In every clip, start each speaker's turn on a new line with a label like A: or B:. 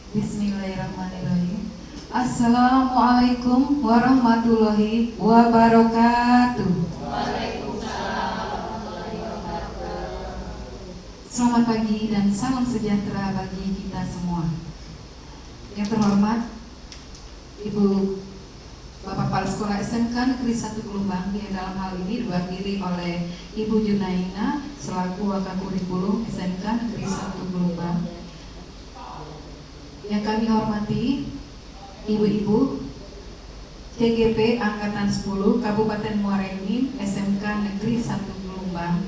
A: Bismillahirrahmanirrahim. Assalamualaikum warahmatullahi wabarakatuh. Selamat pagi dan salam sejahtera bagi kita semua. Yang terhormat Ibu Bapak Kepala Sekolah SMK Negeri 1 Gelombang, yang dalam hal ini diwakili oleh Ibu Junaina selaku Wakakurikulum SMK Negeri 1 Gelombang. Yang kami hormati Ibu-ibu CGP Angkatan 10 Kabupaten Muara Enim SMK Negeri 1 Gelombang.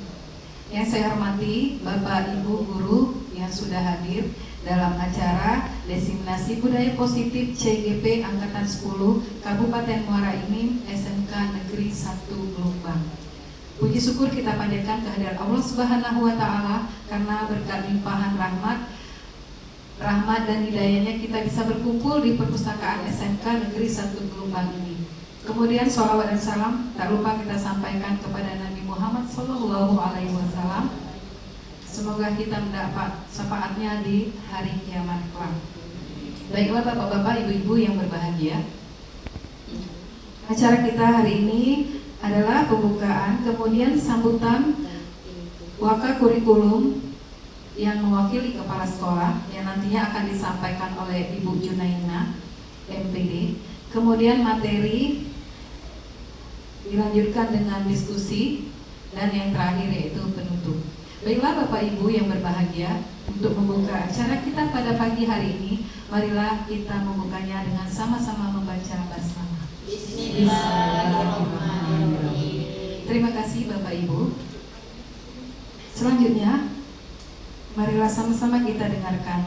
A: Yang saya hormati Bapak Ibu guru yang sudah hadir dalam acara Diseminasi Budaya Positif CGP Angkatan 10 Kabupaten Muara Enim SMK Negeri 1 Gelombang. Puji syukur kita panjatkan kehadiran Allah Subhanahu wa Ta'ala, karena berkat limpahan rahmat dan hidayahnya kita bisa berkumpul di perpustakaan SMK Negeri 1 Gelombang ini. Kemudian sholawat dan salam tak lupa kita sampaikan kepada Nabi Muhammad SAW. Semoga kita mendapat syafaatnya di hari kiamat kelak. Baiklah bapak-bapak, ibu-ibu yang berbahagia, acara kita hari ini adalah pembukaan, kemudian sambutan waka kurikulum yang mewakili kepala sekolah yang nantinya akan disampaikan oleh Ibu Junaina MPD. Kemudian materi dilanjutkan dengan diskusi, dan yang terakhir yaitu penutup. Baiklah Bapak Ibu yang berbahagia, untuk membuka acara kita pada pagi hari ini, marilah kita membukanya dengan sama-sama membaca basmalah. Bismillahirrahmanirrahim. Terima kasih Bapak Ibu. Selanjutnya, marilah sama-sama kita dengarkan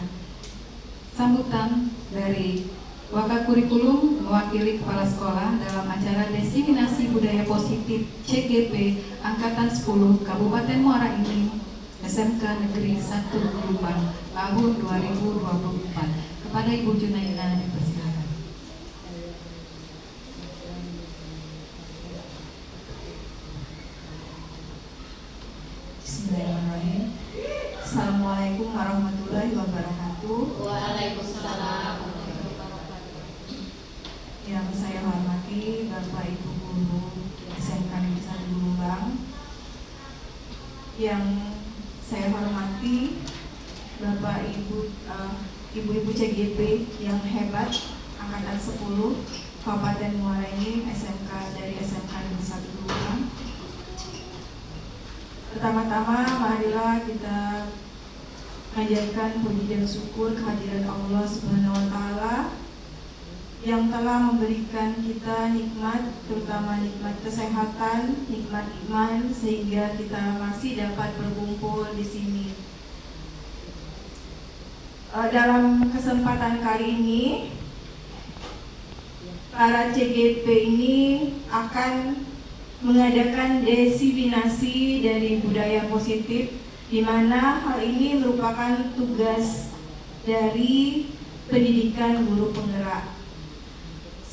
A: sambutan dari Wakakurikulum mewakili kepala sekolah dalam acara Diseminasi Budaya Positif CGP Angkatan 10 Kabupaten Muara Enim SMK Negeri 1 Gelombang tahun 2024. Kepada Ibu Junaina dipersilakan.
B: Bismillahirrahmanirrahim. Assalamualaikum warahmatullahi wabarakatuh.
C: Waalaikumsalam.
B: Yang saya hormati Bapak Ibu Guru SMK Negeri 1 Gelombang, yang saya hormati Bapak Ibu Ibu-ibu CGP yang hebat Angkatan 10 Kabupaten Muara Enim SMK dari SMK Negeri 1 Gelombang. Pertama-tama marilah kita panjatkan puji dan syukur kehadiran Allah Subhanahu wa Ta'ala yang telah memberikan kita nikmat, terutama nikmat kesehatan, nikmat iman, sehingga kita masih dapat berkumpul di sini. Dalam kesempatan kali ini, para CGP ini akan mengadakan diseminasi dari budaya positif, di mana hal ini merupakan tugas dari pendidikan guru penggerak.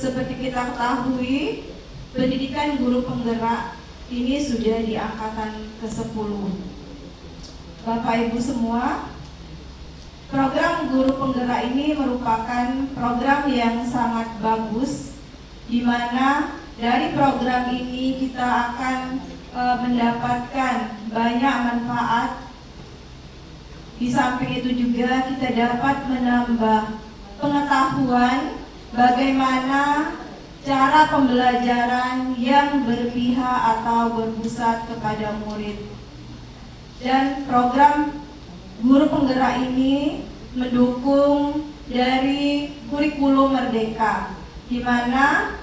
B: Seperti kita ketahui, pendidikan guru penggerak ini sudah di angkatan ke-10. Bapak Ibu semua, program guru penggerak ini merupakan program yang sangat bagus, di mana dari program ini kita akan mendapatkan banyak manfaat. Di samping itu juga kita dapat menambah pengetahuan bagaimana cara pembelajaran yang berpihak atau berpusat kepada murid. Dan program guru penggerak ini mendukung dari kurikulum Merdeka, di mana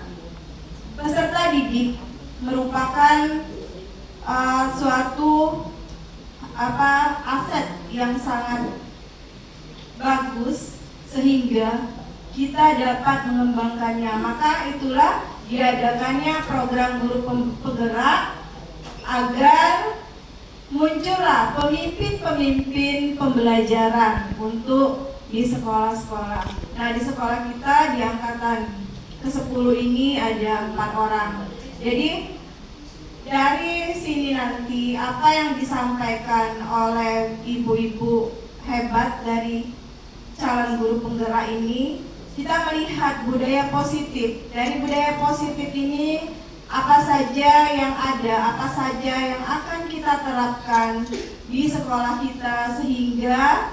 B: peserta didik merupakan suatu aset yang sangat bagus, sehingga kita dapat mengembangkannya. Maka itulah diadakannya program guru penggerak, agar muncullah pemimpin-pemimpin pembelajaran untuk di sekolah-sekolah. Nah, di sekolah kita di angkatan ke-10 ini ada 4 orang. Jadi dari sini nanti apa yang disampaikan oleh ibu-ibu hebat dari calon Dewan Guru Penggerak ini, kita melihat budaya positif. Dari budaya positif ini, apa saja yang ada, apa saja yang akan kita terapkan di sekolah kita sehingga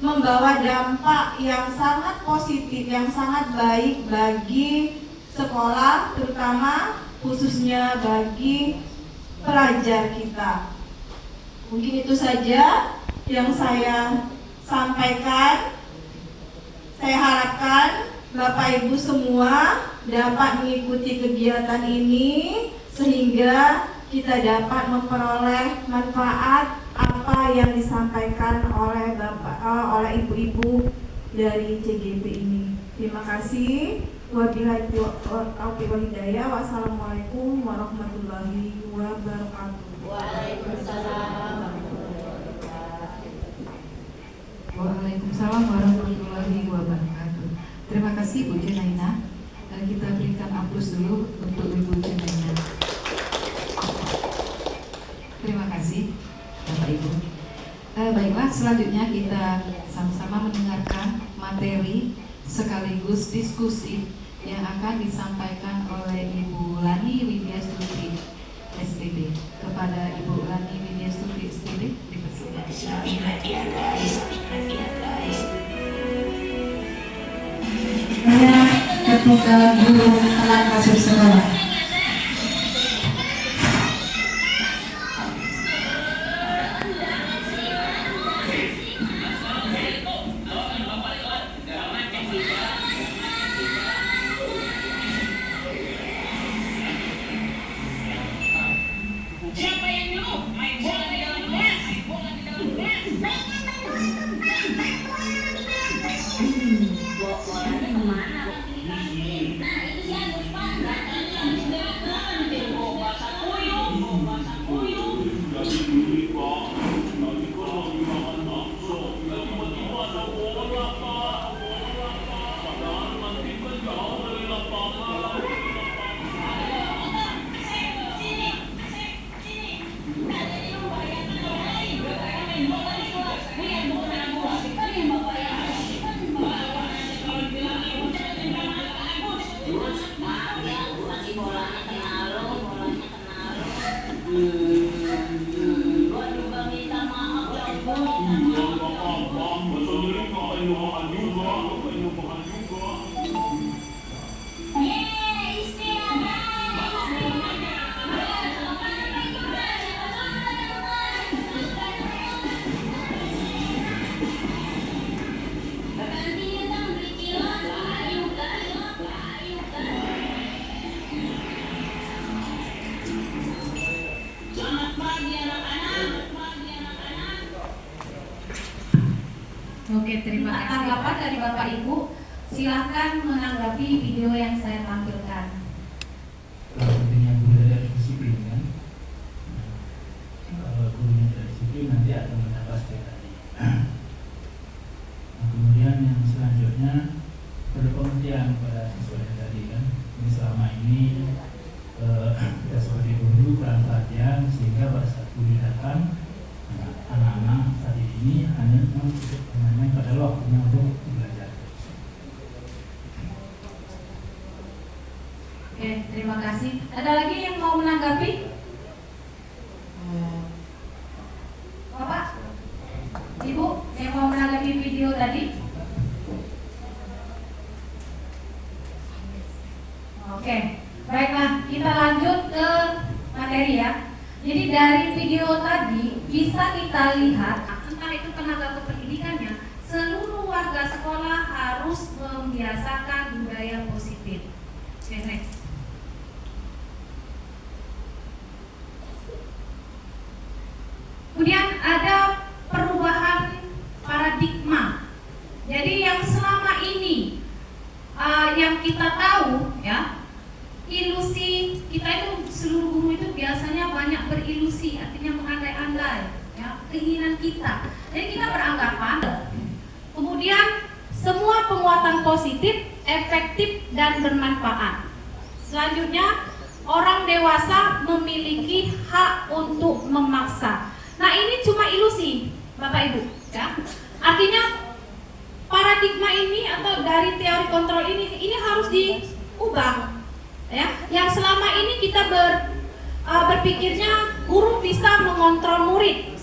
B: membawa dampak yang sangat positif, yang sangat baik bagi sekolah, terutama khususnya bagi pelajar kita. Mungkin itu saja yang saya sampaikan. Saya harapkan Bapak Ibu semua dapat mengikuti kegiatan ini sehingga kita dapat memperoleh manfaat apa yang disampaikan oleh oleh ibu-ibu dari CGP ini. Terima kasih. Wabillahi taufiq wal hidayah. Wassalamualaikum warahmatullahi wabarakatuh.
C: Waalaikumsalam.
A: Waalaikumsalam warahmatullahi wabarakatuh. Terima kasih Bu Junaina. Kita berikan aplaus dulu untuk Ibu Junaina. Terima kasih Bapak Ibu. Baiklah, selanjutnya kita sama-sama mendengarkan materi sekaligus diskusi yang akan disampaikan oleh Ibu Lani Widyastuti SPB. Kepada Ibu Lani Widyastuti SPB dipersilakan.
D: Saya ketika guru telah masuk sekolah.
C: Oke, terima kasih. Tanggapan dari Bapak Ibu, silahkan menanggapi video yang saya tampilkan.
E: Pentingnya guru dari disiplin kan. Kalau gurunya tidak disiplin nanti akan mendapat seperti tadi. Nah, kemudian yang selanjutnya berpengertian pada siswa yang tadi kan. Ini selama ini kita sebagai guru kurang perhatian sehingga pada saat guru datang anak-anak saat ini hanya bermain pada waktunya untuk belajar.
C: Oke, terima kasih. Ada lagi yang mau menanggapi? Bapak, Ibu, yang mau menanggapi video tadi? Oke, baiklah, kita lanjut ke materi ya. Jadi dari video tadi bisa kita lihat, entah itu tenaga kependidikannya, seluruh warga sekolah harus membiasakan budaya positif. Oke, next. Kemudian ada perubahan paradigma. Jadi yang selama ini yang kita tahu ya, ilusi kita itu, seluruh guru itu biasanya banyak berilusi, artinya mengandai-andai ya, keinginan kita. Jadi kita beranggapan kemudian semua penguatan positif, efektif dan bermanfaat. Selanjutnya, orang dewasa memiliki hak untuk memaksa. Nah, ini cuma ilusi, Bapak Ibu ya. Artinya paradigma paradigma ini atau dari teori kontrol ini harus diubah. Ya, yang selama ini kita berpikirnya guru bisa mengontrol murid.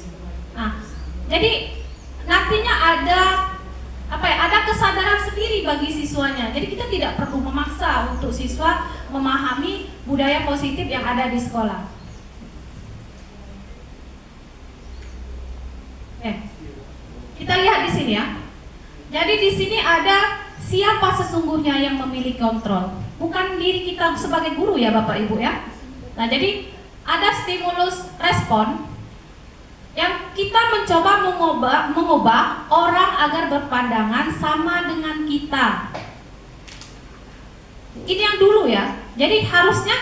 C: Nah, jadi nantinya ada kesadaran sendiri bagi siswanya. Jadi kita tidak perlu memaksa untuk siswa memahami budaya positif yang ada di sekolah. Kita lihat di sini ya. Jadi di sini ada siapa sesungguhnya yang memiliki kontrol. Bukan diri kita sebagai guru ya Bapak Ibu ya. Nah, jadi ada stimulus respon yang kita mencoba mengubah orang agar berpandangan sama dengan kita. Ini yang dulu ya. Jadi harusnya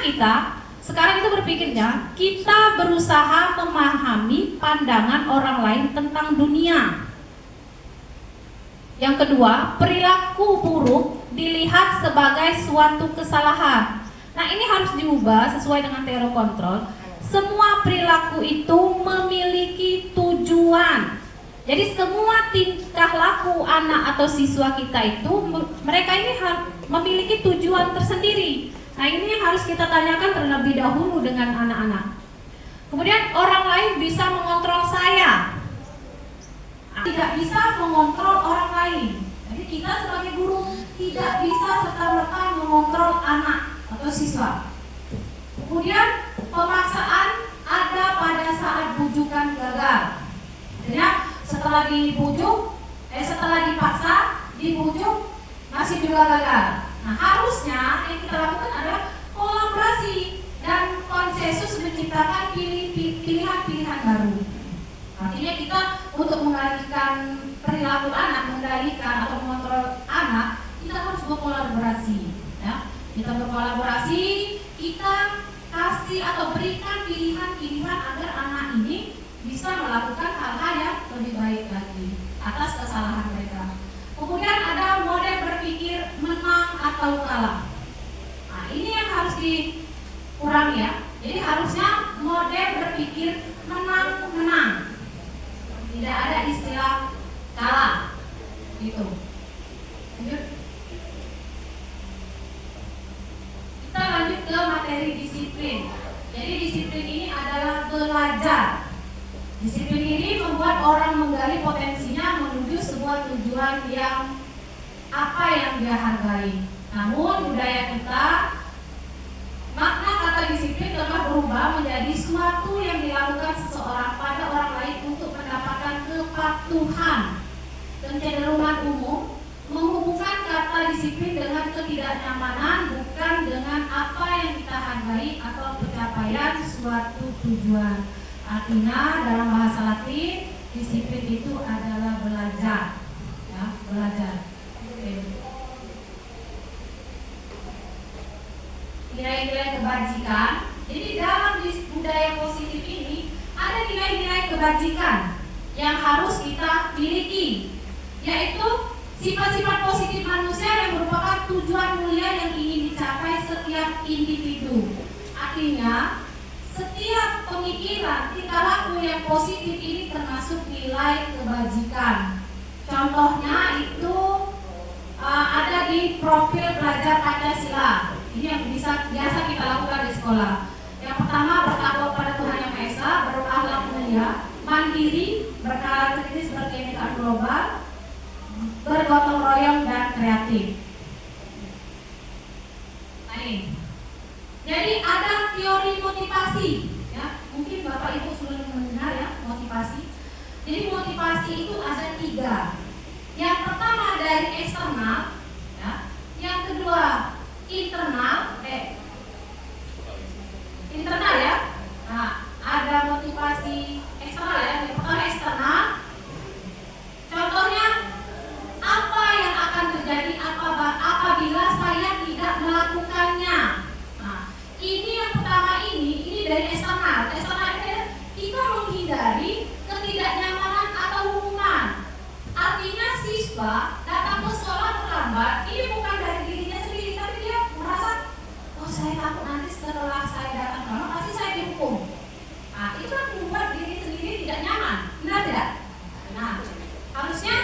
C: sekarang itu berpikirnya kita berusaha memahami pandangan orang lain tentang dunia. Yang kedua, perilaku buruk dilihat sebagai suatu kesalahan. Nah, ini harus diubah sesuai dengan teori kontrol. Semua perilaku itu memiliki tujuan. Jadi semua tingkah laku anak atau siswa kita itu, mereka ini memiliki tujuan tersendiri. Nah, ini yang harus kita tanyakan terlebih dahulu dengan anak-anak. Kemudian orang lain bisa mengontrol saya, tidak bisa mengontrol orang lain. Jadi kita sebagai guru tidak bisa serta-merta mengontrol anak atau siswa. Kemudian pemaksaan ada pada saat bujukan gagal. Jadi setelah dipaksa, dibujuk masih juga gagal. Nah, harusnya yang kita lakukan adalah kolaborasi dan konsensus menciptakan pilihan-pilihan baru. Artinya kita untuk mengalihkan perilaku anak, mengendalikan atau mengontrol anak, kita harus berkolaborasi. Ya. Kita berkolaborasi, kita kasih atau berikan pilihan-pilihan agar anak ini bisa melakukan hal-hal yang lebih baik lagi atas kesalahan mereka. Kemudian ada model berpikir menang atau kalah. Nah, ini yang harus dikurangi ya. Jadi harusnya model berpikir menang-menang. Tidak ada istilah kalah, gitu. Lanjut. Kita lanjut ke materi disiplin. Jadi disiplin ini adalah belajar. Disiplin ini membuat orang menggali potensinya menuju sebuah tujuan yang dia hargai. Namun budaya kita, makna kata disiplin telah berubah menjadi suatu yang dilakukan seseorang pada orang lain untuk mendapatkan kepatuhan. Kecenderungan umum menghubungkan kata disiplin dengan ketidaknyamanan, bukan dengan apa yang kita hargai atau pencapaian suatu tujuan. Artinya dalam bahasa Latin, disiplin itu adalah belajar, ya, belajar. Nilai-nilai kebajikan. Jadi dalam budaya positif ini ada nilai-nilai kebajikan yang harus kita miliki, yaitu sifat-sifat positif manusia yang merupakan tujuan mulia yang ingin dicapai setiap individu. Artinya setiap pemikiran tingkah laku yang positif ini termasuk nilai kebajikan. Contohnya itu ada di profil pelajar Pancasila. Ini yang biasa kita lakukan di sekolah. Yang pertama, bertakwa pada Tuhan Yang Maha Esa, berakhlak mulia, mandiri, berkarakteristik berkebinekaan global, bergotong royong dan kreatif. Nah, ini. Jadi ada teori motivasi, ya. Mungkin Bapak Ibu sudah mendengar ya motivasi. Jadi motivasi itu ada 3. Yang pertama dari eksternal, ya. Yang kedua internal ya. Nah, ada motivasi eksternal ya. Yang pertama eksternal. Contohnya apa yang akan terjadi apabila saya tidak melakukannya. Nah, ini yang pertama ini dari eksternal. Eksternal ini kita menghindari ketidaknyamanan atau hukuman. Artinya siswa datang ke sekolah terlambat, ini bukan dari dirinya sendiri, tapi dia merasa, oh saya takut nanti setelah saya datang terlambat pasti saya dihukum. Nah, itu kan membuat diri sendiri tidak nyaman, benar tidak? Nah, harusnya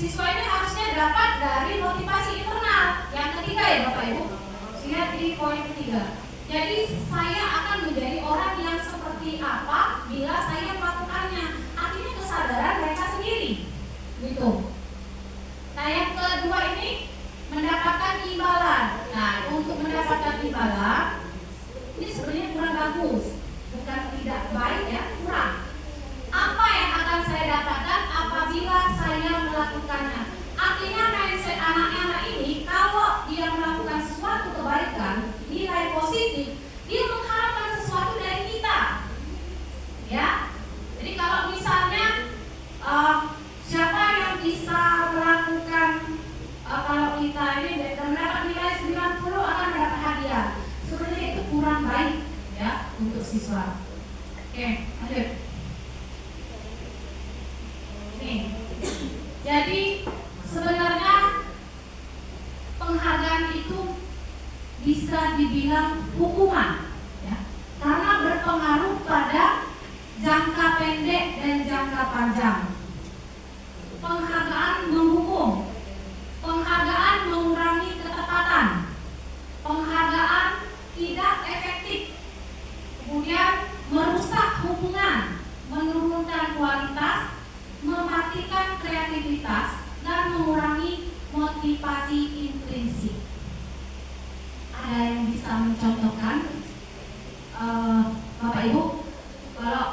C: siswa ini harusnya dapat dari motivasi internal. Yang ketiga ya Bapak Ibu, lihat di poin ketiga. Jadi saya akan menjadi orang yang seperti apa bila saya melakukannya. Artinya kesadaran mereka sendiri, gitu. Nah yang kedua ini mendapatkan imbalan. Nah untuk mendapatkan imbalan ini sebenarnya kurang bagus, bukan tidak baik ya, kurang. Apa yang akan saya dapatkan apabila saya melakukannya? Artinya mindset anak-anak ini kalau dia melakukan sesuatu kebaikan, nilai positif, dia mengharapkan sesuatu dari kita. Ya. Jadi kalau misalnya siapa yang bisa melakukan kalau kita ini mendapat nilai 90 akan mendapat hadiah. Sebenarnya itu kurang baik ya untuk siswa. Oke, lanjut. Nih. Jadi sebenarnya penghargaan itu bisa dibilang hukuman ya, karena berpengaruh pada jangka pendek dan jangka panjang. Penghargaan menghukum, penghargaan mengurangi ketepatan, penghargaan tidak efektif, kemudian merusak hubungan, menurunkan kualitas, mematikan kreativitas, dan mengurangi motivasi intrinsik. Ada yang bisa mencontohkan Bapak Ibu, kalau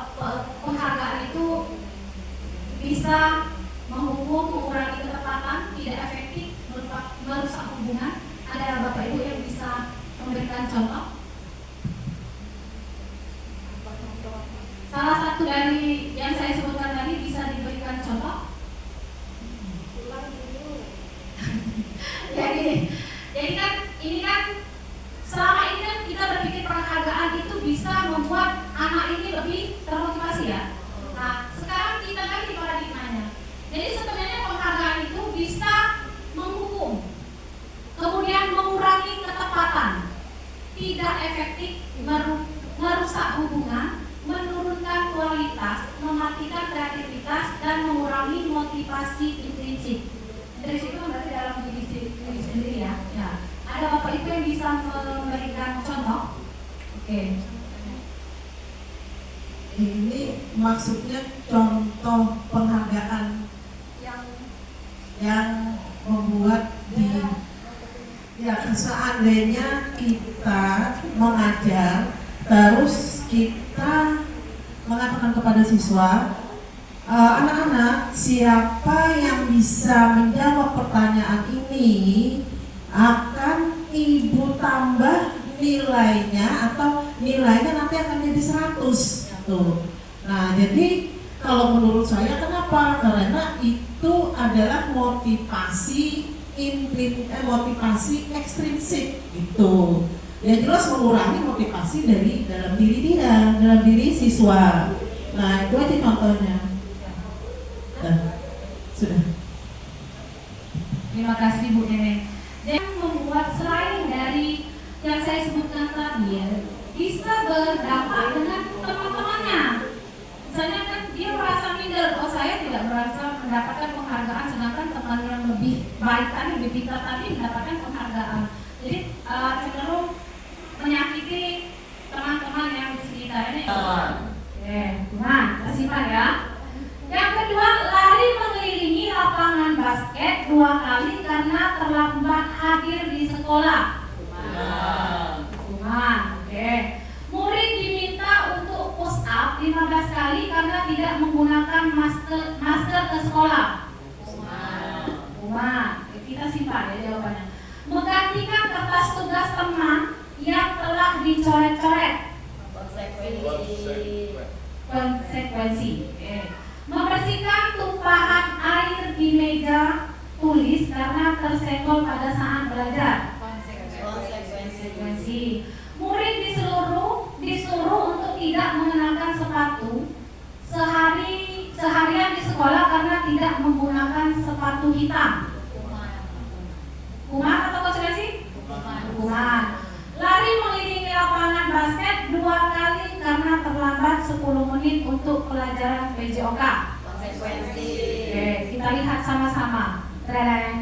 C: penghargaan itu bisa menghukum, mengurangi ketepatan, tidak efektif, merusak hubungan. Ada Bapak Ibu yang bisa memberikan contoh? Salah satu dari yang saya sebutkan tadi bisa diberikan contoh? jadi kan ini kan selama ini kan kita berpikir penghargaan itu bisa membuat anak ini lebih termotivasi ya. Nah sekarang kita ganti paradigmanya. Jadi sebenarnya penghargaan itu bisa menghukum, kemudian mengurangi ketepatan, tidak efektif, merusak hubungan, menurunkan kualitas, mematikan kreativitas, dan mengurangi motivasi intrinsik. Intrinsik itu berarti dalam diri sendiri ya. Ada Bapak Ibu yang bisa memberikan contoh? Oke.
F: Ini maksudnya contoh penghargaan yang membuat seandainya kita mengajar terus kita mengatakan kepada siswa, anak-anak, siapa yang bisa menjawab pertanyaan ini akan ibu tambah nilainya, atau nilainya nanti akan jadi 100 tuh. Nah jadi kalau menurut saya kenapa? Karena itu adalah motivasi ekstrinsik gitu. Ya jelas mengurangi motivasi dari dalam diri dia, dalam diri siswa. Nah itu aja contohnya. Sudah.
C: Terima kasih Bu Neneng. Dan membuat selain dari yang saya sebutkan tadi ya, bisa berdampak dengan teman-temannya. Misalnya kan dia merasa minder, oh saya tidak merasa mendapatkan penghargaan, sedangkan teman yang lebih baik tadi, lebih pintar tadi mendapatkan penghargaan. Jadi cenderung menyakiti teman-teman yang di sekitarnya. Nah, simpan ya. Yang kedua, lari mengelilingi lapangan basket 2 kali karena terlambat hadir di sekolah. Oke. Murid diminta untuk push up 15 kali karena tidak menggunakan masker ke sekolah. Kita simpan ya jawabannya. Menggantikan kertas tugas teman yang telah dicoret-coret. Konsekuensi. Membersihkan tumpahan air di meja tulis karena tersenggol pada saat belajar. Konsekuensi. Murid disuruh untuk tidak mengenakan sepatu seharian di sekolah karena tidak menggunakan sepatu hitam. Hukuman atau konsekuensi? Hukuman. Lari mengelilingi lapangan basket 2 kali karena terlambat 10 menit untuk pelajaran PJOK. Konsekuensi. Oke, kita lihat sama-sama. Tereng.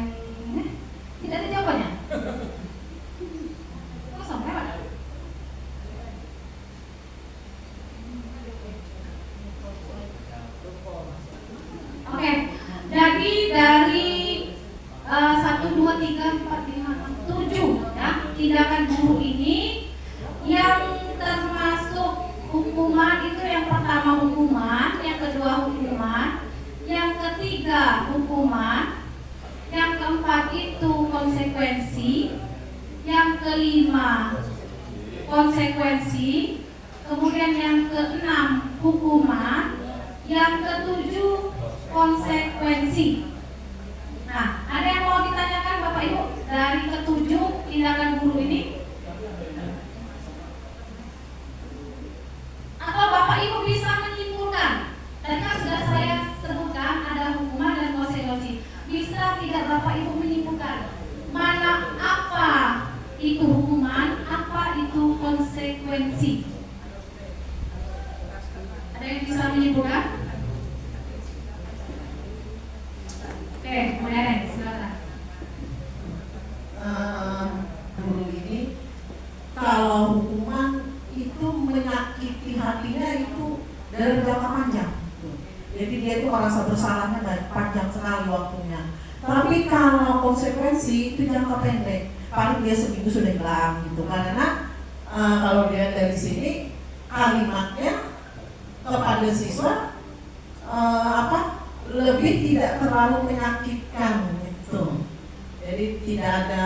C: Tidak ada jawabannya. Kok sampai mana? Oke, jadi dari 1, 2, 3, 4, 5, 6, 7 ya, tindakan guru ini yang termasuk hukuman itu yang pertama hukuman, yang kedua hukuman, yang ketiga hukuman, yang keempat itu konsekuensi, yang kelima konsekuensi, kemudian yang keenam hukuman, yang ketujuh konsekuensi. Nah, ada yang mau ditanyakan Bapak Ibu dari ketujuh tindakan guru ini? Atau Bapak Ibu bisa menyimpulkan? Tadi kan sudah saya sebutkan ada hukuman dan konsekuensi. Bisa tidak Bapak Ibu menyimpulkan mana apa itu hukuman, apa itu konsekuensi? Ada yang bisa menyimpulkan? Oke, kemudian silakan.
F: Guru ini kalau hukuman itu menyakiti hatinya itu dari jangka panjang. Jadi dia itu merasa bersalahnya panjang sekali waktunya. Tapi kalau konsekuensi itu jangka pendek, paling dia seminggu sudah hilang gitu. Karena kalau dia dari sini kalimatnya kepada siswa lebih tidak terlalu menyakitkan gitu. Jadi tidak ada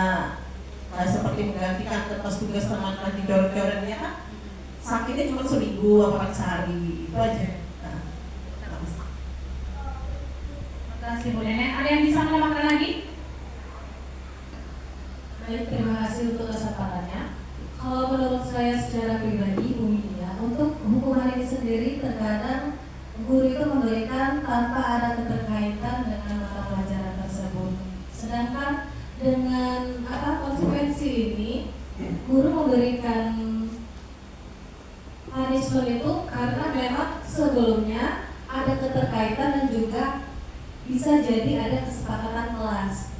F: seperti menggantikan tugas teman-teman di dorong-dorongnya kan sakitnya cuma seminggu apalagi sehari itu aja.
C: Terima kasih Bu Nenek. Ada yang bisa menambahkan lagi?
D: Baik, terima kasih untuk kesempatannya. Kalau menurut saya secara pribadi, Bu Media, untuk hukuman ini sendiri terkadang guru itu memberikan tanpa ada keterkaitan dengan mata pelajaran tersebut. Sedangkan dengan konsekuensi ini, guru memberikan punishment itu karena memang sebelumnya ada keterkaitan dan juga bisa jadi ada kesepakatan kelas.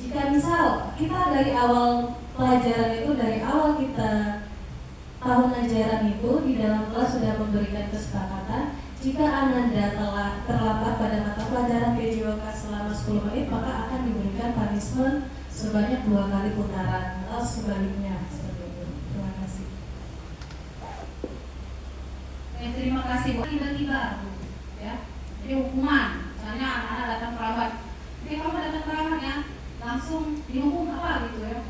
D: Jika misal kita dari awal pelajaran itu, dari awal kita tahun ajaran itu di dalam kelas sudah memberikan kesepakatan, jika Ananda telah terlambat pada mata pelajaran PJOK selama 10 menit, maka akan diberikan punishment sebanyak 2 kali putaran atau sebaliknya seperti itu. Terima kasih.
C: Terima kasih Bu. Tiba-tiba ya. Jadi hukuman, misalnya anak-anak datang terlambat. Jadi kamu datang terlambat ya, langsung dihukum apa gitu ya?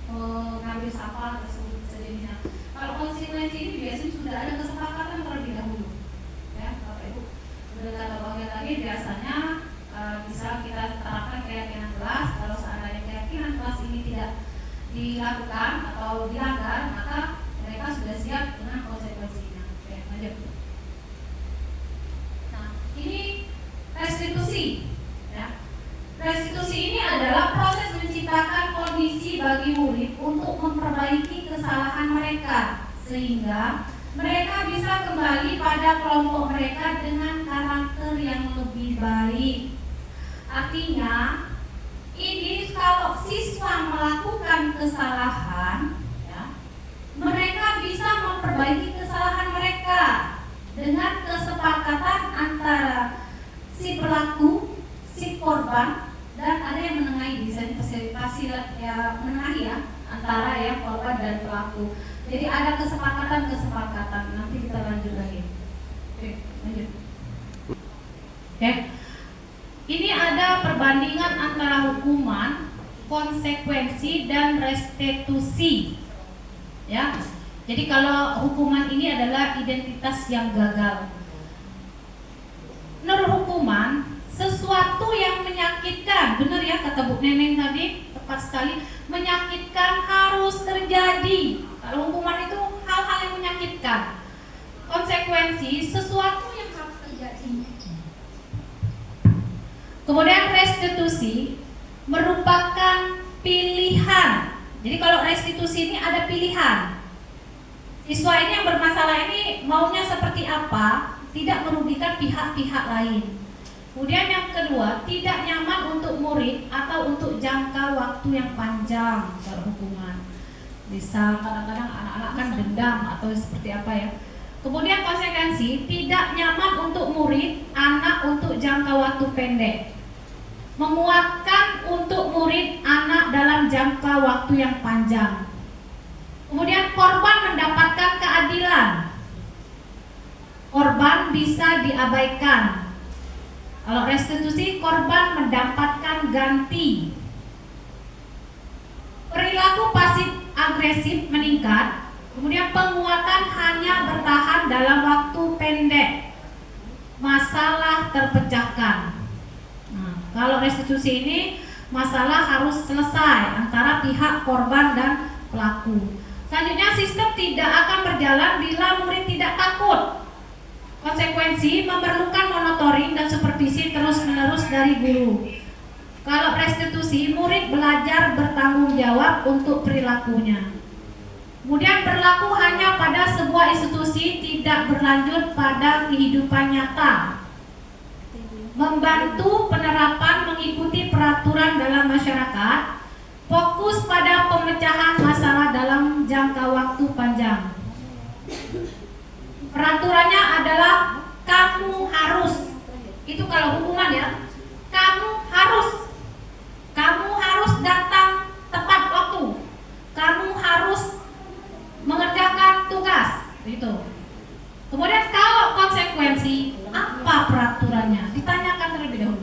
C: Mengambil sampah tersebut sejenisnya. Kalau konsekuensi ini biasanya sudah ada kesepakatan terlebih dahulu. Ya, Bapak Ibu. Mendengar bagian tadi biasanya bisa kita terapkan keyakinan kelas. Kalau seandainya keyakinan kelas ini tidak dilakukan atau dilanggar, maka mereka sudah siap dengan konsekuensinya. Oke, lanjut. Nah, ini restitusi. Ya. Restitusi ini adalah proses menciptakan kondisi bagi murid untuk memperbaiki kesalahan mereka sehingga mereka bisa kembali pada kelompok mereka dengan karakter yang lebih baik. Artinya, ini kalau siswa melakukan kesalahan, ya, mereka bisa memperbaiki kesalahan mereka dengan kesepakatan antara si pelaku, si korban, dan ada yang menengahi, bisa difasilitasi ya, menengahi ya antara ya korban dan pelaku. Jadi ada kesepakatan. Nanti kita lanjut lagi. Oke, lanjut. Oke. Ini ada perbandingan antara hukuman, konsekuensi, dan restitusi. Ya. Jadi kalau hukuman ini adalah identitas yang gagal. Menurut hukuman, sesuatu yang menyakitkan, benar ya kata Bu Neneng tadi, tepat sekali, menyakitkan harus terjadi. Kalau hukuman itu hal-hal yang menyakitkan. Konsekuensi, sesuatu yang harus terjadi. Kemudian restitusi merupakan pilihan. Jadi kalau restitusi ini ada pilihan. Siswa ini yang bermasalah ini maunya seperti apa, tidak merugikan pihak-pihak lain. Kemudian yang kedua, tidak nyaman untuk murid murid atau untuk jangka waktu yang panjang kalau hukuman. Bisa kadang-kadang anak-anak kan dendam atau seperti apa ya. Kemudian konsekuensi tidak nyaman untuk murid, anak untuk jangka waktu pendek. Menguatkan untuk murid, anak dalam jangka waktu yang panjang. Kemudian korban mendapatkan keadilan. Korban bisa diabaikan. Kalau restitusi, korban mendapatkan ganti. Perilaku pasif agresif meningkat. Kemudian penguatan hanya bertahan dalam waktu pendek. Masalah terpecahkan. Nah, kalau restitusi ini masalah harus selesai antara pihak korban dan pelaku. Selanjutnya, sistem tidak akan berjalan bila murid tidak takut. Konsekuensi memerlukan monitoring dan supervisi terus-menerus dari guru. Kalau restitusi, murid belajar bertanggung jawab untuk perilakunya. Kemudian berlaku hanya pada sebuah institusi, tidak berlanjut pada kehidupan nyata. Membantu penerapan mengikuti peraturan dalam masyarakat, fokus pada pemecahan masalah dalam jangka waktu panjang. Peraturannya adalah kamu harus, itu kalau hukuman ya, kamu harus datang tepat waktu, kamu harus mengerjakan tugas, gitu. Kemudian kalau konsekuensi, apa peraturannya? Ditanyakan terlebih dahulu.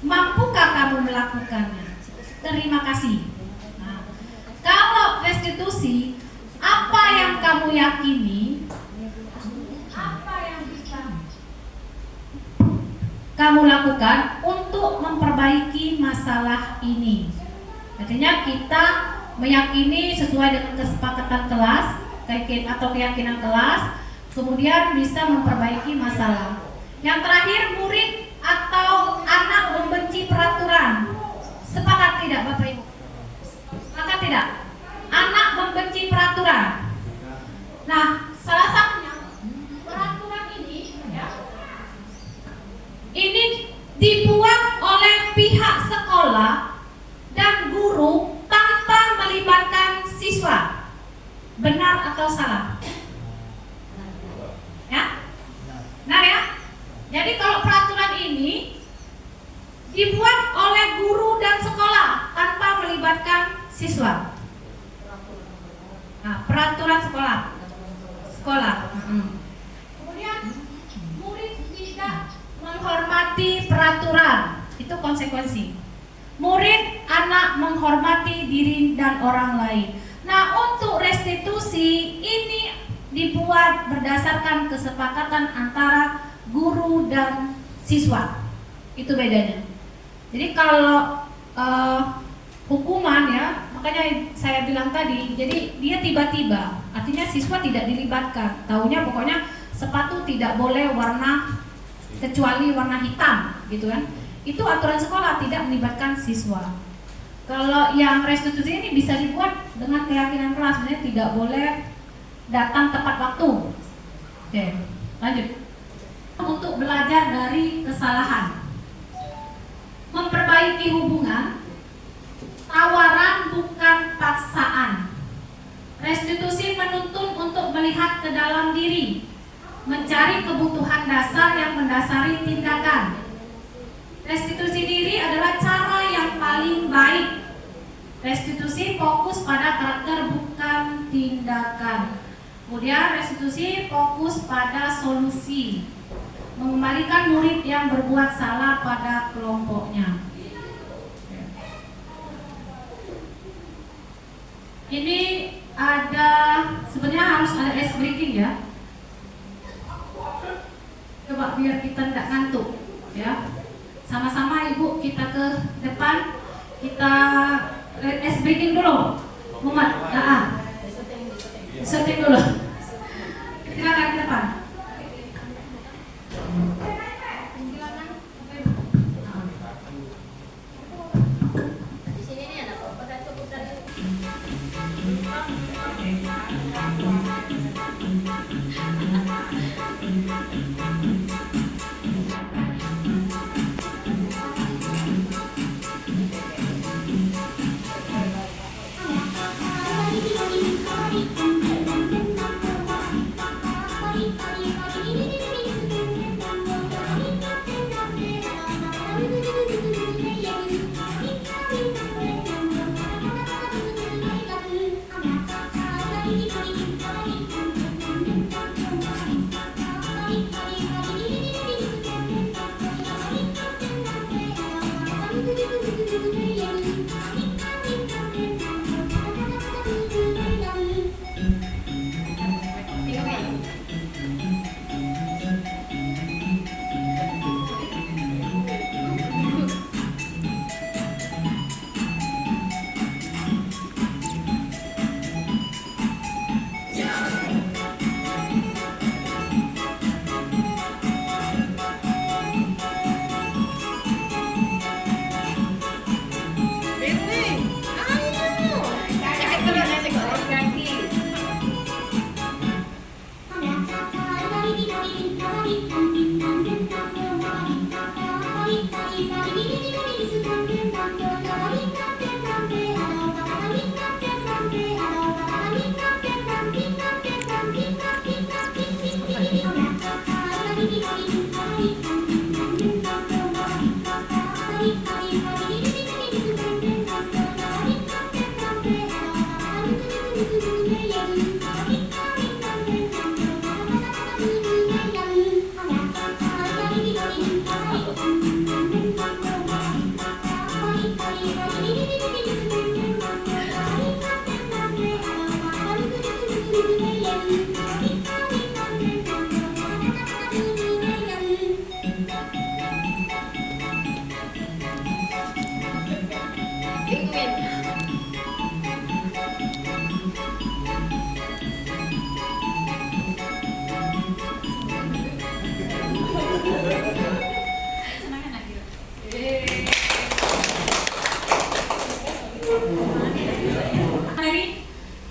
C: Mampukah kamu melakukannya? Terima kasih. Nah, kalau restitusi, apa yang kamu yakini? Kamu lakukan untuk memperbaiki masalah ini. Artinya kita meyakini sesuai dengan kesepakatan kelas atau keyakinan kelas, kemudian bisa memperbaiki masalah. Yang terakhir, murid atau anak membenci peraturan. Sepakat tidak Bapak Ibu? Sepakat tidak? Anak membenci peraturan. Nah, salah satunya peraturan ini dibuat oleh pihak sekolah dan guru tanpa melibatkan siswa. Benar atau salah? Ya? Benar ya? Jadi kalau peraturan ini dibuat oleh guru dan sekolah tanpa melibatkan siswa. Nah, peraturan sekolah. Kemudian murid tidak menghormati peraturan, itu konsekuensi. Murid, anak menghormati diri dan orang lain. Nah, untuk restitusi ini dibuat berdasarkan kesepakatan antara guru dan siswa. Itu bedanya. Jadi kalau hukuman ya, makanya saya bilang tadi, jadi dia tiba-tiba, artinya siswa tidak dilibatkan. Taunya pokoknya sepatu tidak boleh warna kecuali warna hitam, gitu kan? Itu aturan sekolah, tidak melibatkan siswa. Kalau yang restitusi ini bisa dibuat dengan keyakinan kelas, sebenarnya tidak boleh datang tepat waktu. Oke, lanjut. Untuk belajar dari kesalahan, memperbaiki hubungan, tawaran bukan paksaan. Restitusi menuntun untuk melihat ke dalam diri, mencari kebutuhan dasar yang mendasari tindakan. Restitusi diri adalah cara yang paling baik. Restitusi fokus pada karakter bukan tindakan. Kemudian restitusi fokus pada solusi, mengembalikan murid yang berbuat salah pada kelompoknya. Ini ada, sebenarnya harus ada ice breaking ya. Coba biar kita tidak ngantuk ya. Sama-sama Ibu kita ke depan, kita ice breaking dulu. Muhammad, setting dulu. Silakan ke depan.
G: Di sini nih ada apa cukup tadi.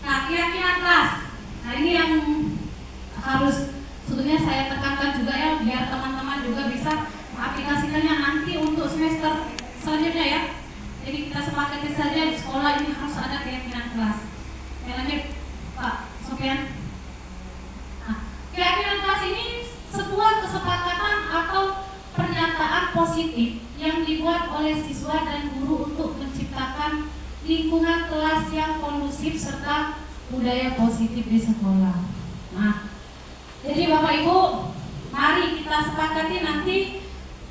C: Nah, keyakinan kelas. Nah, ini yang harus sebetulnya saya tekankan juga ya, biar teman-teman juga bisa mengaplikasikannya nanti untuk semester selanjutnya ya. Jadi kita sepakati saja di sekolah ini harus ada keyakinan kelas. Ya, lanjut Pak Sofian. Nah, keyakinan kelas ini sebuah kesepakatan atau pernyataan positif yang dibuat oleh siswa dan guru untuk menciptakan lingkungan kelas yang kondusif serta budaya positif di sekolah. Nah, jadi Bapak Ibu, mari kita sepakati nanti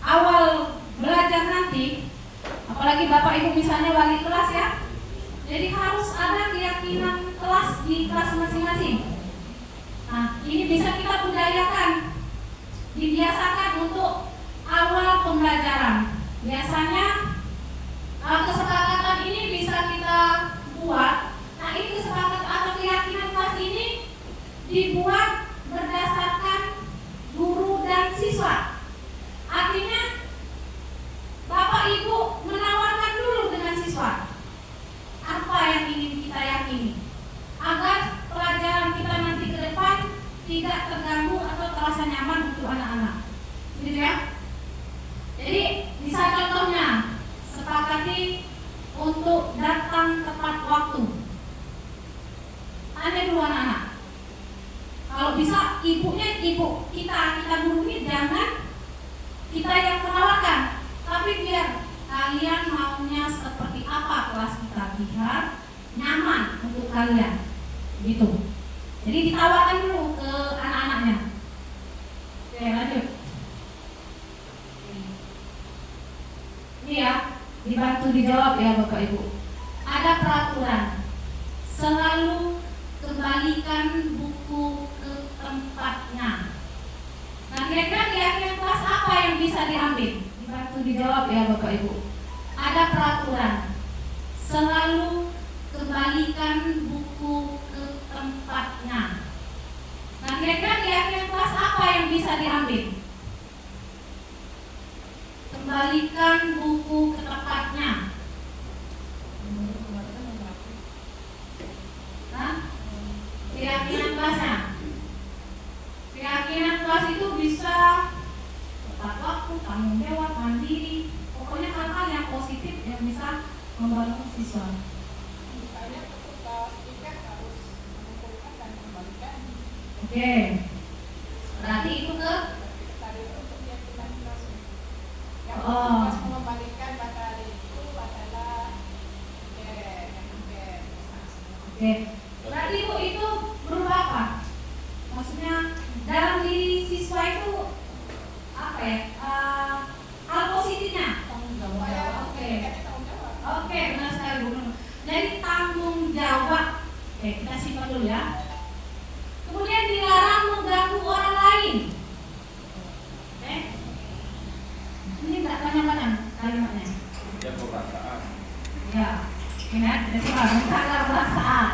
C: awal belajar nanti, apalagi Bapak Ibu misalnya wali kelas ya, jadi harus ada keyakinan kelas di kelas masing-masing. Nah, ini bisa kita budayakan, dibiasakan untuk awal pembelajaran. Biasanya kesepakatan ini bisa kita buat. Nah, ini kesepakatan atau keyakinan kelas ini dibuat berdasarkan guru dan siswa. Artinya Bapak Ibu menawarkan dulu dengan siswa apa yang ingin kita yakini, agar pelajaran kita nanti ke depan tidak terganggu atau terasa nyaman untuk anak-anak. Gitu ya. Jadi bisa contohnya sepakati untuk datang tepat waktu. Tanya dulu anak-anak. Kalau bisa ibunya, ibu kita guru ini jangan kita yang menawarkan, tapi biar kalian maunya seperti apa kelas kita, biar nyaman untuk kalian. Gitu. Jadi ditawarkan dulu ke anak-anaknya. Oke, lanjut. Ini ya, dibantu dijawab ya Bapak Ibu. Ada peraturan, selalu kembalikan buku ke tempatnya. Nah, kira-kira keyakinan kelas apa yang bisa diambil? Dibantu dijawab ya Bapak Ibu. Ada peraturan, selalu kembalikan buku ke tempatnya. Nah, kira-kira keyakinan kelas apa yang bisa diambil? Kembalikan buku ke tempatnya. Nah, keyakinan kelasnya. Keyakinan kelas itu bisa tepat waktu, tanggung jawab, mandiri. Pokoknya hal-hal yang positif yang bisa membantu siswa. Oke. Berarti itu ke
H: mengembalikan materi itu adalah
C: Oke. Berarti Ibu itu berupa apa? Maksudnya dalam diri siswa itu apa ya? Hal positifnya.
H: tanggung jawab.
C: Oke. Oke, kita simpan dulu ya. Kemudian dilarang mengganggu orang lain. Oke. Ini nggak panjang-panjang kalimatnya.
I: Jaga perasaan.
C: Ya, ingat, jadi menjaga perasaan.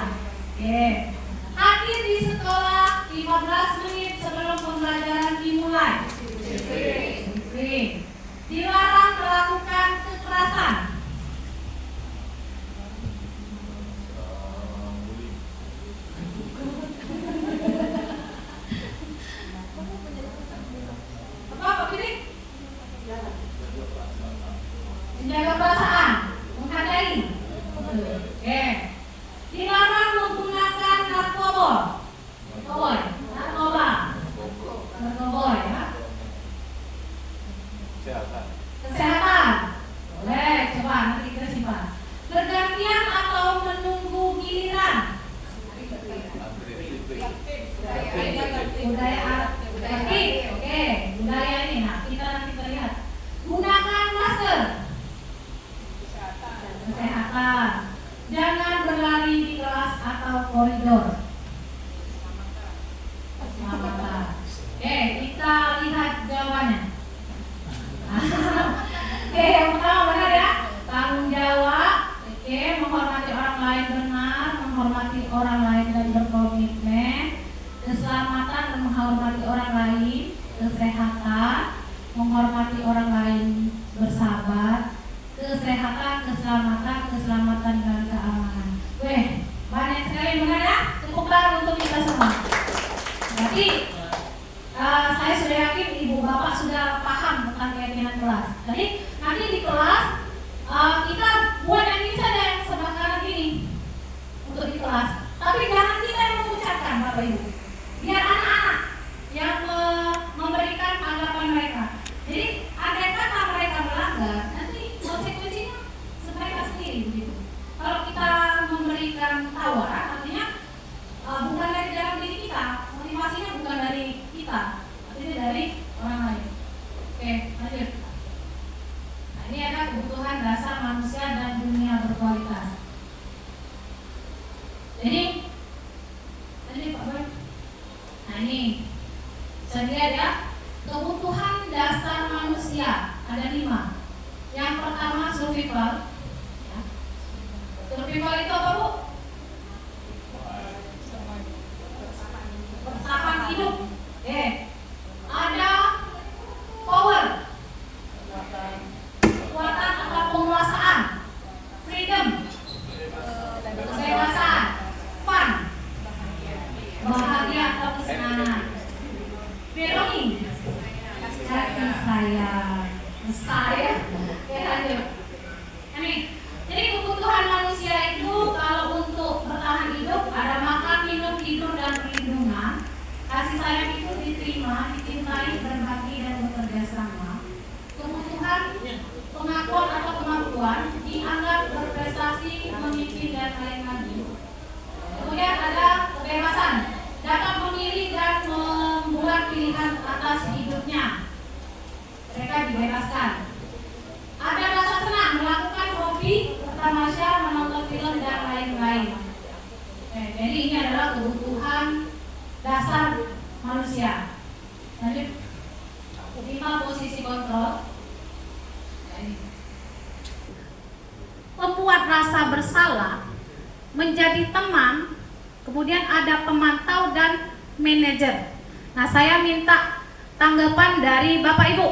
C: Oke. Hadir di sekolah 15 menit sebelum pembelajaran dimulai. Disiplin. Dilarang melakukan kekerasan. Apa pilih? Menjaga perasaan, menghargai. Oke. Dilarang menggunakan narkoba. Narkoba ya. Kesehatan. Boleh, coba nanti kita simpan. Bergantian atau menunggu giliran. Budaya aktif. Oke, budaya ini. Nah, kita nanti terlihat. Gunakan masker. Kesehatan. Jangan berlari di kelas atau koridor. Keselamatan. Oke, kita lihat jawabannya. Oke, yang pertama benar ya. Tanggung jawab. Oke, menghormati orang lain benar, menghormati orang lain dan berkomitmen. Keselamatan dan menghormati orang lain. Kesehatan, menghormati orang lain, bersabar. Kesehatan, keselamatan dan keamanan. Weh, banyak sekali benar ya. Cukuplah untuk kita semua. Berarti saya sudah yakin ibu bapak sudah paham tentang keyakinan kelas. Jadi nanti di kelas kita buat yang ini saja yang sebelah kanan ini untuk di kelas. Tapi jangan kita yang mengucapkan bapak ibu. Biar anak-anak yang memberikan tanggapan mereka. Jadi andai kata mereka melanggar, nanti konsekuensinya mereka sendiri begitu. Kalau kita memberikan tawaran, artinya bukan dari dalam diri kita, motivasinya bukan dari kita, artinya dari orang lain. Oke, lanjut. Nah, ini ada kebutuhan dasar manusia dan dunia berkualitas. Jadi, lanjut Pak Boy. Nah ini, saya lihat ya, kebutuhan dasar manusia ada 5. Yang pertama survival. Ya. Survival itu apa Bu? Bertahan hidup. Ada power, kekuatan atau penguasaan, freedom, kebebasan, fun, bahagia atau kesenangan, belonging, kasih sayang. Oke, lanjut. Ini, jadi kebutuhan manusia itu kalau untuk bertahan hidup ada makan, minum, tidur dan perlindungan. Kasih sayang itu diterima, dicintai, berbagi dan bekerja sama. Kebutuhan pengakuan atau kemampuan dianggap berprestasi, memimpin dan lain-lain. Kemudian ada kebebasan, dapat memilih dan membuat pilihan atas hidupnya. Mereka dibebaskan. Ada rasa senang, melakukan hobi, bertamasya, menonton film dan lain-lain. Jadi ini adalah kebutuhan dasar manusia. Lanjut. 5 posisi kontrol. Pembuat rasa bersalah, menjadi teman, kemudian ada pemantau dan manajer. Nah, saya minta tanggapan dari Bapak Ibu.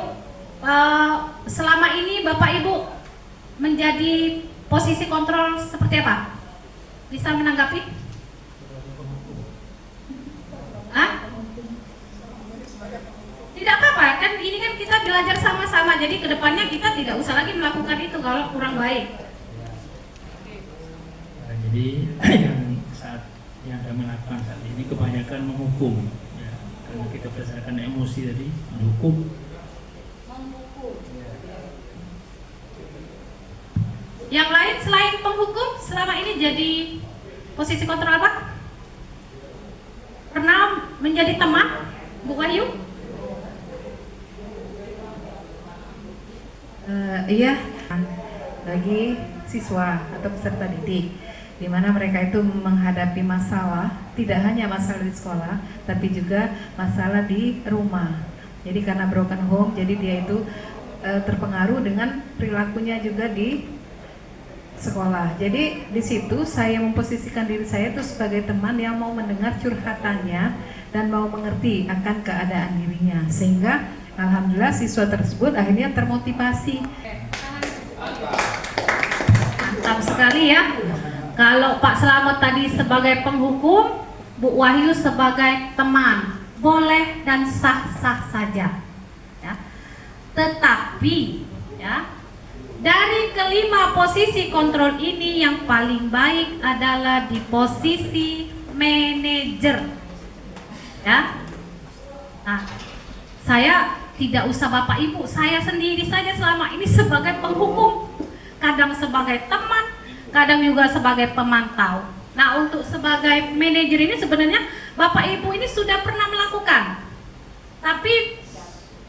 C: Selama ini Bapak Ibu menjadi posisi kontrol seperti apa? Bisa menanggapi? Hah? Tidak apa-apa, kan ini kan kita belajar sama-sama. Jadi kedepannya kita tidak usah lagi melakukan itu kalau kurang baik.
E: Nah, jadi yang kami lakukan saat ini kebanyakan menghukum, ya, karena kita berdasarkan emosi tadi, menghukum.
C: Yang lain selain penghukum selama ini jadi posisi kontrol apa? Pernah menjadi teman, Bu Wahyu?
J: Iya, bagi siswa atau peserta didik.
A: di mana mereka itu menghadapi masalah, tidak hanya masalah di sekolah, tapi juga masalah di rumah. Jadi karena broken home, jadi dia itu terpengaruh dengan perilakunya juga di sekolah. Jadi di situ saya memposisikan diri saya itu sebagai teman yang mau mendengar curhatannya dan mau mengerti akan keadaan dirinya, sehingga alhamdulillah siswa tersebut akhirnya termotivasi.
C: Mantap sekali ya. Kalau Pak Slamet tadi sebagai penghukum, Bu Wahyu sebagai teman, boleh dan sah-sah saja. Ya. Tetapi, ya, dari kelima posisi kontrol ini yang paling baik adalah di posisi manajer. Ya. Nah, saya tidak usah Bapak Ibu, saya sendiri saja selama ini sebagai penghukum, kadang sebagai teman, kadang juga sebagai pemantau. Nah, untuk sebagai manajer ini sebenarnya Bapak Ibu ini sudah pernah melakukan, tapi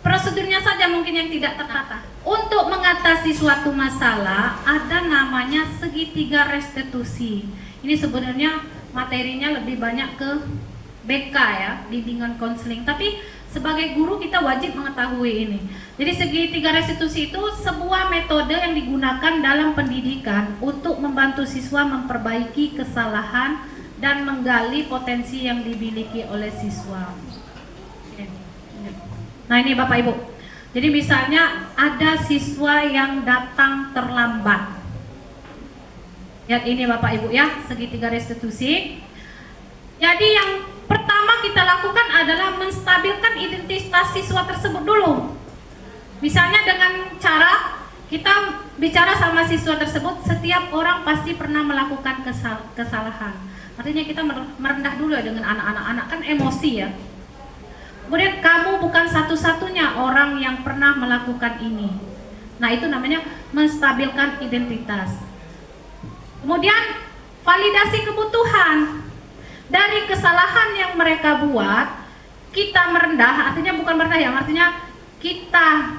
C: prosedurnya saja mungkin yang tidak tertata. Untuk mengatasi suatu masalah ada namanya segitiga restitusi. Ini sebenarnya materinya lebih banyak ke BK ya, bimbingan konseling, tapi sebagai guru kita wajib mengetahui ini. Jadi segitiga restitusi itu sebuah metode yang digunakan dalam pendidikan untuk membantu siswa memperbaiki kesalahan dan menggali potensi yang dimiliki oleh siswa. Nah ini Bapak Ibu, jadi misalnya ada siswa yang datang terlambat. Lihat ini Bapak Ibu ya, segitiga restitusi. Jadi yang pertama kita lakukan adalah menstabilkan identitas siswa tersebut dulu. Misalnya dengan cara kita bicara sama siswa tersebut, setiap orang pasti pernah melakukan kesalahan. Artinya kita merendah dulu ya dengan anak-anak kan emosi ya. Kemudian kamu bukan satu-satunya orang yang pernah melakukan ini. Nah itu namanya menstabilkan identitas. Kemudian validasi kebutuhan. Dari kesalahan yang mereka buat, kita merendah, artinya bukan merendah ya, artinya kita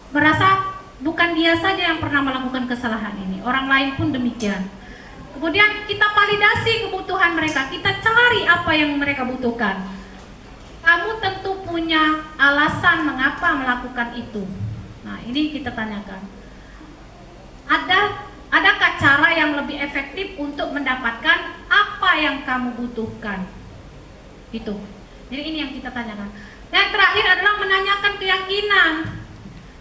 C: merasa bukan dia saja yang pernah melakukan kesalahan ini, orang lain pun demikian. Kemudian kita validasi kebutuhan mereka, kita cari apa yang mereka butuhkan. Kamu tentu punya alasan mengapa melakukan itu. Nah ini kita tanyakan. Adakah cara yang lebih efektif untuk mendapatkan apa yang kamu butuhkan? Itu. Jadi ini yang kita tanyakan. Yang terakhir adalah menanyakan keyakinan.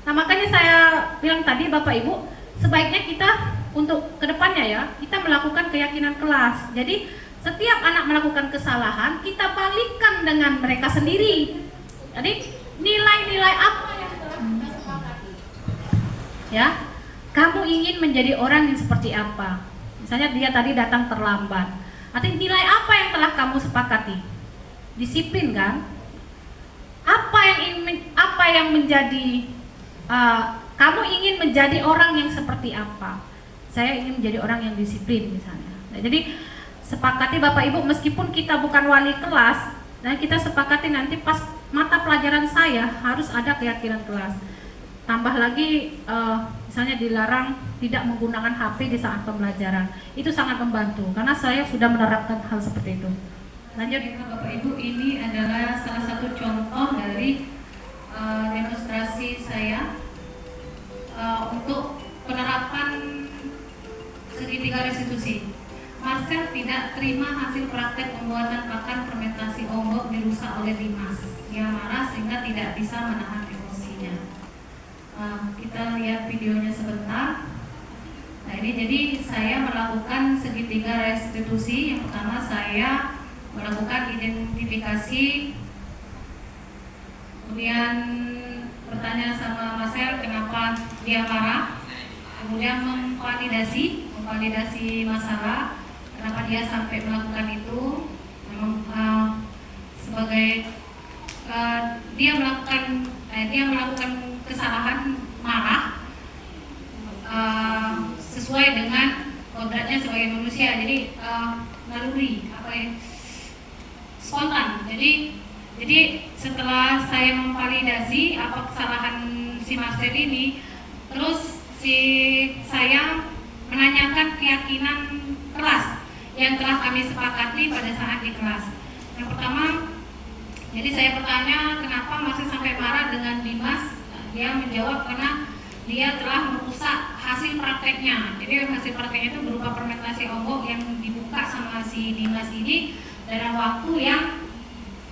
C: Nah makanya saya bilang tadi Bapak Ibu, sebaiknya kita untuk kedepannya ya, kita melakukan keyakinan kelas. Jadi setiap anak melakukan kesalahan, kita balikkan dengan mereka sendiri. Jadi nilai-nilai apa yang telah kita sepakati? Ya. Kamu ingin menjadi orang yang seperti apa? Misalnya dia tadi datang terlambat. Artinya nilai apa yang telah kamu sepakati? Disiplin kan? Apa yang menjadi kamu ingin menjadi orang yang seperti apa? Saya ingin menjadi orang yang disiplin misalnya. Nah, jadi sepakati Bapak Ibu, meskipun kita bukan wali kelas, dan kita sepakati nanti pas mata pelajaran saya harus ada keyakinan kelas. Tambah lagi misalnya dilarang tidak menggunakan HP di saat pembelajaran. Itu sangat membantu karena saya sudah menerapkan hal seperti itu. Lanjut Bapak Ibu, ini adalah salah satu contoh dari demonstrasi saya untuk penerapan segitiga restitusi. Marcel tidak terima hasil praktek pembuatan pakan fermentasi ombok dirusak oleh Dimas. Dia marah sehingga tidak bisa menahan emosinya. Kita lihat videonya sebentar. Nah ini jadi saya melakukan segitiga restitusi. Yang pertama saya melakukan identifikasi, kemudian bertanya sama Marcel kenapa dia marah, kemudian memvalidasi masalah, kenapa dia sampai melakukan itu. Memang sebagai dia melakukan kesalahan marah sesuai dengan kodratnya sebagai manusia. Jadi naluri spontan. Jadi setelah saya memvalidasi apa kesalahan si Marcel ini, terus saya menanyakan keyakinan kelas yang telah kami sepakati pada saat di kelas. Yang pertama, jadi saya bertanya kenapa masih sampai marah dengan Dimas. Dia menjawab karena dia telah merusak hasil prakteknya. Jadi hasil prakteknya itu berupa fermentasi ombok yang dibuka sama si Dimas ini dalam waktu yang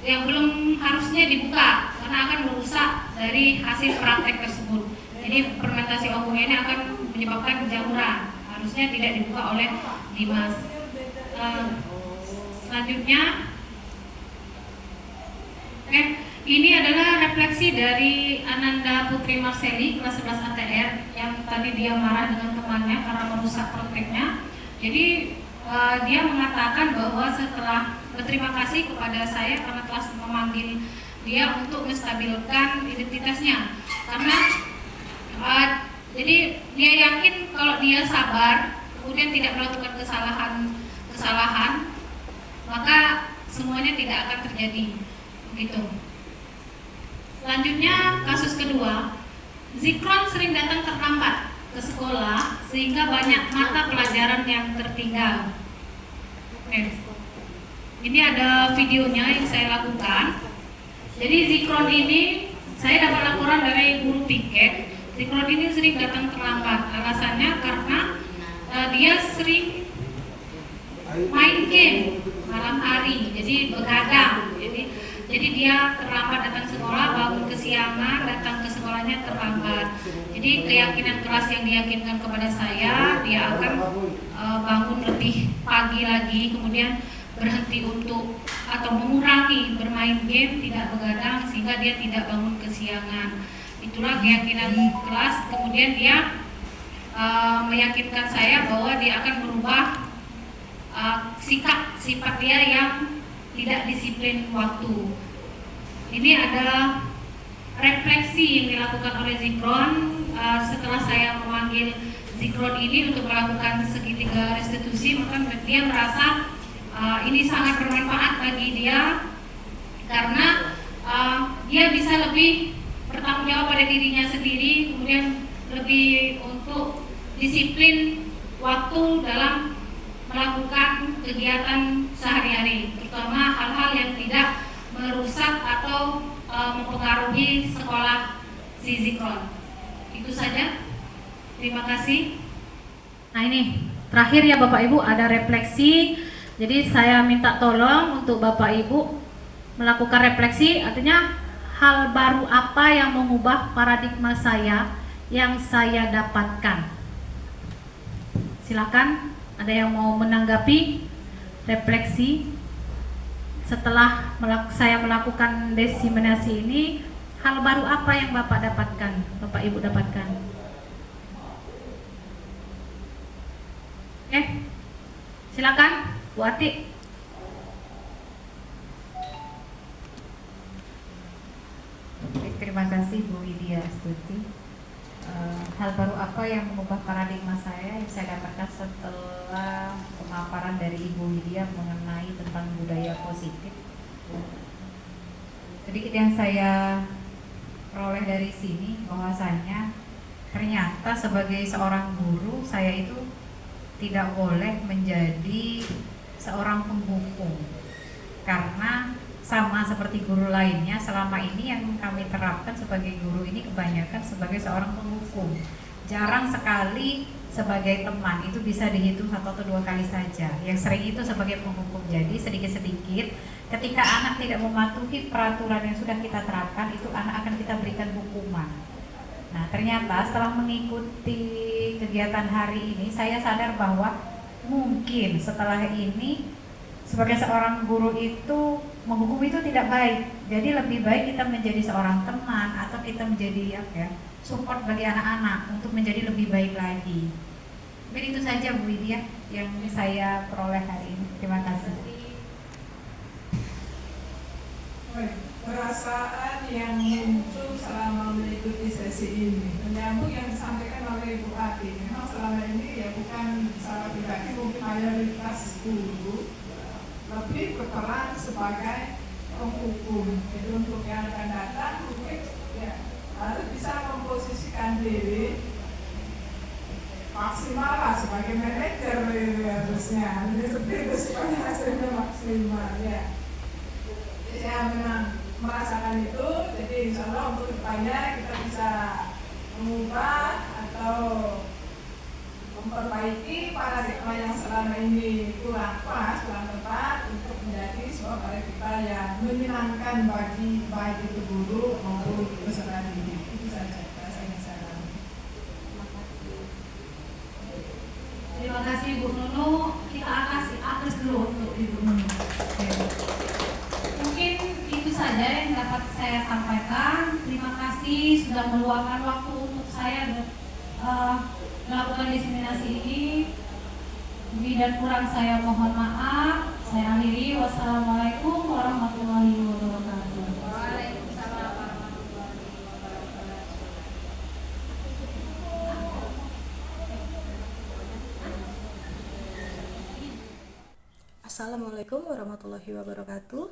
C: belum harusnya dibuka karena akan merusak dari hasil praktek tersebut. Jadi fermentasi ombok ini akan menyebabkan penjamuran. Harusnya tidak dibuka oleh Dimas. Selanjutnya, ini adalah refleksi dari Ananda Putri Marseli kelas 11 ATR yang tadi dia marah dengan temannya karena merusak prakteknya. Jadi dia mengatakan bahwa setelah berterima kasih kepada saya karena telah memanggil dia untuk menstabilkan identitasnya, karena jadi dia yakin kalau dia sabar kemudian tidak melakukan kesalahan maka semuanya tidak akan terjadi begitu. Selanjutnya, kasus kedua, Zikron sering datang terlambat ke sekolah sehingga banyak mata pelajaran yang tertinggal. Ini ada videonya yang saya lakukan. Jadi Zikron ini, saya dapat laporan dari guru piket. Zikron ini sering datang terlambat. Alasannya karena dia sering main game malam hari, jadi begadang. Jadi dia terlambat datang sekolah, bangun kesiangan, datang ke sekolahnya terlambat. Jadi keyakinan keras yang diyakinkan kepada saya, dia akan bangun lebih pagi lagi, kemudian berhenti untuk atau mengurangi bermain game, tidak begadang sehingga dia tidak bangun kesiangan. Itulah keyakinan keras. Kemudian dia meyakinkan saya bahwa dia akan berubah sifat dia yang tidak disiplin waktu. Ini ada refleksi yang dilakukan oleh Zikron setelah saya memanggil Zikron ini untuk melakukan segitiga restitusi, maka dia merasa ini sangat bermanfaat bagi dia karena dia bisa lebih bertanggung jawab pada dirinya sendiri, kemudian lebih untuk disiplin waktu dalam melakukan kegiatan sehari-hari, terutama hal-hal yang tidak merusak atau mempengaruhi sekolah si Zikron. Itu saja. Terima kasih. Nah ini terakhir ya Bapak Ibu, ada refleksi. Jadi saya minta tolong untuk Bapak Ibu melakukan refleksi, artinya hal baru apa yang mengubah paradigma saya yang saya dapatkan. Silakan. Ada yang mau menanggapi refleksi setelah saya melakukan diseminasi ini, hal baru apa yang Bapak dapatkan, Bapak Ibu dapatkan? Silakan Bu Ati.
I: Terima kasih Bu Widya Astuti. Hal baru apa yang mengubah paradigma saya yang saya dapatkan setelah pemaparan dari Ibu Widya mengenai tentang budaya positif. Sedikit yang saya peroleh dari sini bahwasanya ternyata sebagai seorang guru saya itu tidak boleh menjadi seorang penghukum, karena sama seperti guru lainnya, selama ini yang kami terapkan sebagai guru ini kebanyakan sebagai seorang penghukum. Jarang sekali sebagai teman, itu bisa dihitung 1 atau 2 kali saja. Yang sering itu sebagai penghukum. Jadi sedikit-sedikit ketika anak tidak mematuhi peraturan yang sudah kita terapkan, itu anak akan kita berikan hukuman. Nah ternyata setelah mengikuti kegiatan hari ini, saya sadar bahwa mungkin setelah ini sebagai seorang guru itu menghukum itu tidak baik. Jadi lebih baik kita menjadi seorang teman atau kita menjadi support bagi anak-anak untuk menjadi lebih baik lagi. Mungkin itu saja Bu Widya yang saya peroleh hari ini. Terima kasih.
H: Perasaan yang muncul selama mengikuti sesi ini menyambung yang disampaikan oleh Ibu Ati. Memang selama ini ya bukan secara pribadi, mungkin mayoritas guru lebih berperan sebagai penghukum. Jadi untuk yang akan datang mungkin ya harus bisa memposisikan diri maksimal lah sebagai manajer harusnya. Jadi seperti itu supaya hasilnya maksimal ya. Jadi saya memang merasakan itu. Jadi insya Allah untuk depannya kita bisa mengubah atau memperbaiki paradigma yang selama ini kurang pas, kurang tepat untuk menjadi sebuah paradigma yang menyenangkan bagi baik itu guru maupun peserta didik. Itu saja rasanya saya.
C: Terima kasih Bu Nunu. Kita atas dulu untuk Ibu Nunu. Mungkin itu saja yang dapat saya sampaikan. Terima kasih sudah meluangkan waktu untuk saya melakukan diseminasi ini. Lebih dan kurang saya mohon maaf. Saya akhiri. Wassalamualaikum warahmatullahi wabarakatuh.
G: Waalaikumsalam warahmatullahi wabarakatuh.
J: Assalamualaikum warahmatullahi wabarakatuh.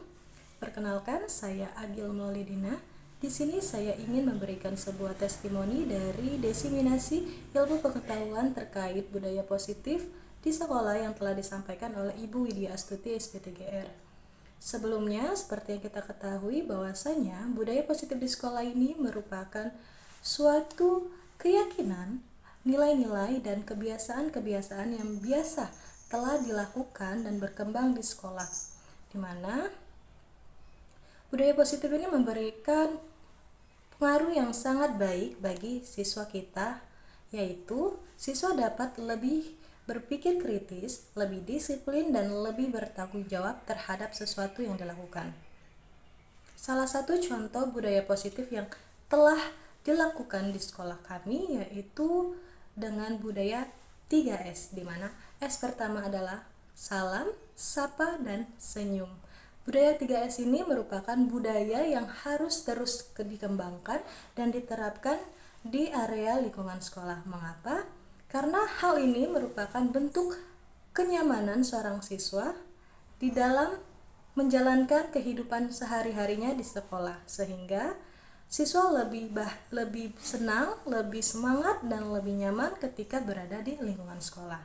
J: Perkenalkan, saya Agil Maulidina. Di sini saya ingin memberikan sebuah testimoni dari diseminasi ilmu pengetahuan terkait budaya positif di sekolah yang telah disampaikan oleh Ibu Widya Astuti SP3R. Sebelumnya, seperti yang kita ketahui bahwasanya budaya positif di sekolah ini merupakan suatu keyakinan, nilai-nilai dan kebiasaan-kebiasaan yang biasa telah dilakukan dan berkembang di sekolah, di mana budaya positif ini memberikan pengaruh yang sangat baik bagi siswa kita, yaitu siswa dapat lebih berpikir kritis, lebih disiplin, dan lebih bertanggung jawab terhadap sesuatu yang dilakukan. Salah satu contoh budaya positif yang telah dilakukan di sekolah kami yaitu dengan budaya 3S, di mana S pertama adalah salam, sapa, dan senyum. Budaya 3S ini merupakan budaya yang harus terus dikembangkan dan diterapkan di area lingkungan sekolah. Mengapa? Karena hal ini merupakan bentuk kenyamanan seorang siswa di dalam menjalankan kehidupan sehari-harinya di sekolah, sehingga siswa lebih senang, lebih semangat, dan lebih nyaman ketika berada di lingkungan sekolah.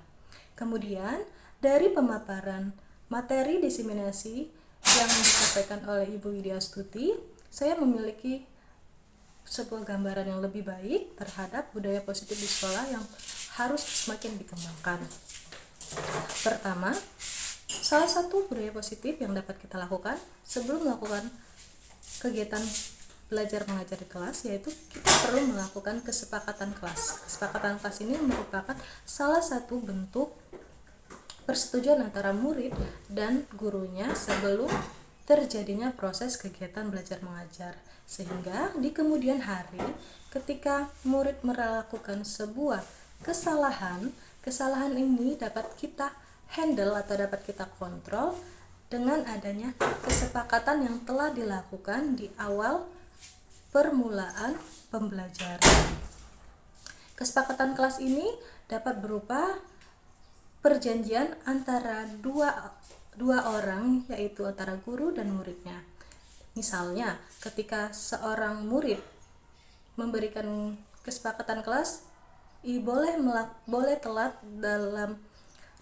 J: Kemudian, dari pemaparan materi diseminasi yang disampaikan oleh Ibu Widya Astuti, saya memiliki sebuah gambaran yang lebih baik terhadap budaya positif di sekolah yang harus semakin dikembangkan. Pertama, salah satu budaya positif yang dapat kita lakukan sebelum melakukan kegiatan belajar mengajar di kelas, yaitu kita perlu melakukan kesepakatan kelas. Kesepakatan kelas ini merupakan salah satu bentuk persetujuan antara murid dan gurunya sebelum terjadinya proses kegiatan belajar mengajar, sehingga di kemudian hari ketika murid melakukan sebuah kesalahan ini dapat kita handle atau dapat kita kontrol dengan adanya kesepakatan yang telah dilakukan di awal permulaan pembelajaran. Kesepakatan kelas ini dapat berupa perjanjian antara dua orang, yaitu antara guru dan muridnya. Misalnya, ketika seorang murid memberikan kesepakatan kelas, boleh telat dalam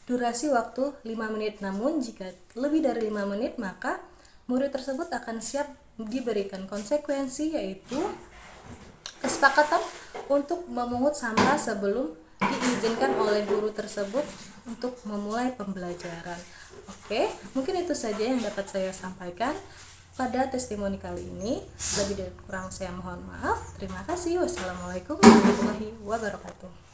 J: durasi waktu 5 menit. Namun jika lebih dari 5 menit, maka murid tersebut akan siap diberikan konsekuensi, yaitu kesepakatan untuk memungut sampah sebelum diizinkan oleh guru tersebut untuk memulai pembelajaran. Oke, mungkin itu saja yang dapat saya sampaikan pada testimoni kali ini. Lebih dan kurang saya mohon maaf. Terima kasih. Wassalamualaikum warahmatullahi wabarakatuh.